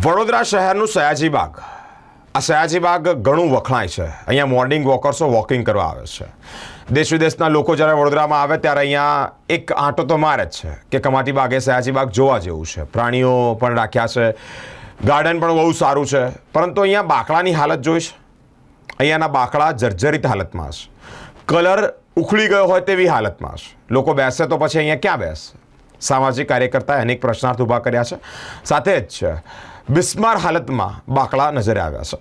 વડોદરા શહેરનું સયાજીબાગ આ સયાજીબાગ ઘણું વખણાય છે। અહીંયા મોર્નિંગ વોકર્સો વોકિંગ કરવા આવે છે। દેશ વિદેશના લોકો જ્યારે વડોદરામાં આવે ત્યારે અહીંયા એક આંટો તો મારે જ છે કે કમાટી બાગે સયાજીબાગ જોવા જેવું છે। પ્રાણીઓ પણ રાખ્યા છે, ગાર્ડન પણ બહુ સારું છે, પરંતુ અહીંયા બાકડાની હાલત જોઈ છે। અહીંયાના બાકડા જર્જરિત હાલતમાં છે, કલર ઉખડી ગયો હોય તેવી હાલતમાં છે। લોકો બેસે તો પછી અહીંયા ક્યાં બેસે? સામાજિક કાર્યકર્તાએ અનેક પ્રશ્નાર્થ ઊભા કર્યા છે। સાથે જ બિસ્માર હાલતમાં બાકડા નજરે આવ્યા છે।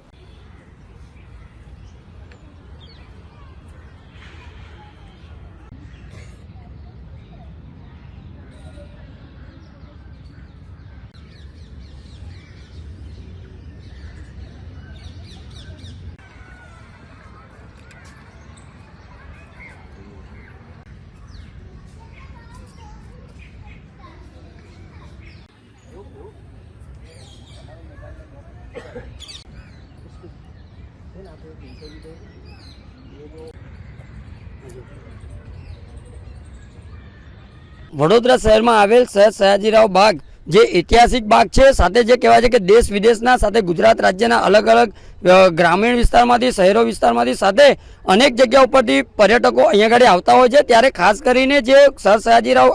વડોદરા શહેરમાં આવેલ સર સયાજીરાવ બાગ જે ઐતિહાસિક બાગ છે, સાથે જે કહેવાય છે કે દેશ વિદેશના સાથે ગુજરાત રાજ્યના અલગ અલગ ગ્રામીણ વિસ્તારમાંથી, શહેરો વિસ્તારમાંથી સાથે અનેક જગ્યા ઉપરથી પર્યટકો અહીંયા આગળ આવતા હોય છે। ત્યારે ખાસ કરીને જે સર સયાજીરાવ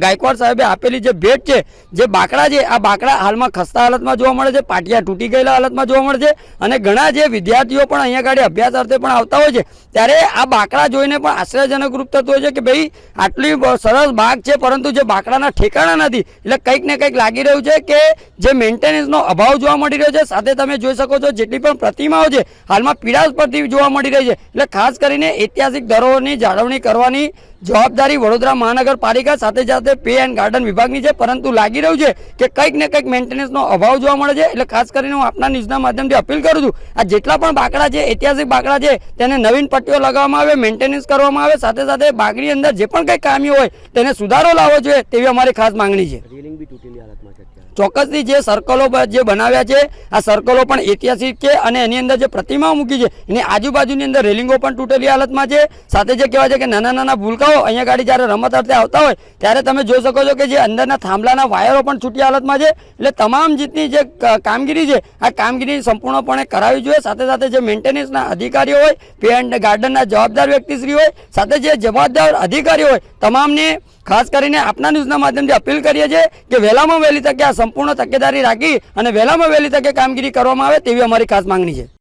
ગાયકવાડ સાહેબે આપેલી જે ભેટ છે, જે બાકડા છે, આ બાકડા હાલમાં ખસ્તા હાલતમાં જોવા મળે છે, પાટિયા તૂટી ગયેલા હાલતમાં જોવા મળે છે અને ઘણા જે વિદ્યાર્થીઓ પણ અહીંયા આગળ અભ્યાસ અર્થે પણ આવતા હોય છે। ત્યારે આ બાકડા જોઈને પણ આશ્ચર્યજનક રૂપ થતું હોય છે કે ભાઈ આટલી સરસ બાગ છે, પરંતુ જે બાકડાના ઠેકાણા નથી, એટલે કંઈક ને કંઈક લાગી રહ્યું છે કે જે મેન્ટેનન્સનો અભાવ જોવા મળી રહ્યો છે। સાથે તમે જોઈ શકો છો જેટલી પણ પ્રતિમાઓ છે હાલમાં પીળાશ પરથી જોવા મળી રહી છે। એટલે ખાસ કરીને ઐતિહાસિક ધરોહરની જાળવણી કરવાની જવાબદારી વડોદરા મહાનગરપાલિકા સાથે સાથે પે એન્ડ ગાર્ડન વિભાગની છે, પરંતુ લાગી રહ્યું છે કે કંઈક ને કંઈક મેન્ટેનન્સનો અભાવ જોવા મળે છે। એટલે ખાસ કરીને હું આપના ન્યૂઝના માધ્યમથી અપીલ કરું છું, આ જેટલા પણ બાકડા છે, ઐતિહાસિક બાકડા છે, તેને નવીન પટ્ટીઓ લગાવવામાં આવે, મેન્ટેનન્સ કરવામાં આવે, સાથે સાથે બાગની અંદર જે પણ કંઈ ખામીઓ હોય તેને સુધારો લાવવો જોઈએ તેવી અમારી ખાસ માંગણી છે। ચોક્કસથી જે સર્કલો જે બનાવ્યા છે, આ સર્કલો પણ ઐતિહાસિક છે અને એની અંદર જે પ્રતિમાઓ મૂકી છે એની આજુબાજુની અંદર રેલિંગો પણ તૂટેલી હાલતમાં છે। સાથે જે કહેવાય છે કે નાના નાના ભૂલકાઓ અહીંયા ગાડી જ્યારે રમત અર્થે આવતા હોય ત્યારે તમે જોઈ શકો છો કે જે અંદરના થાંભલાના વાયરો પણ છૂટી હાલતમાં છે। એટલે તમામ રીતની જે કામગીરી છે, આ કામગીરી સંપૂર્ણપણે કરાવવી જોઈએ। સાથે સાથે જે મેન્ટેનન્સના અધિકારીઓ હોય, પે એન્ડ ગાર્ડનના જવાબદાર વ્યક્તિશ્રી હોય, સાથે જે જવાબદાર અધિકારીઓ હોય, તમામને ખાસ કરીને આપના ન્યૂઝના માધ્યમથી અપીલ કરીએ છીએ કે વહેલામાં વહેલી તકે આ સંપૂર્ણ તકેદારી રાખી અને વહેલામાં વહેલી તકે કામગીરી કરવામાં આવે તેવી અમારી ખાસ માંગણી છે।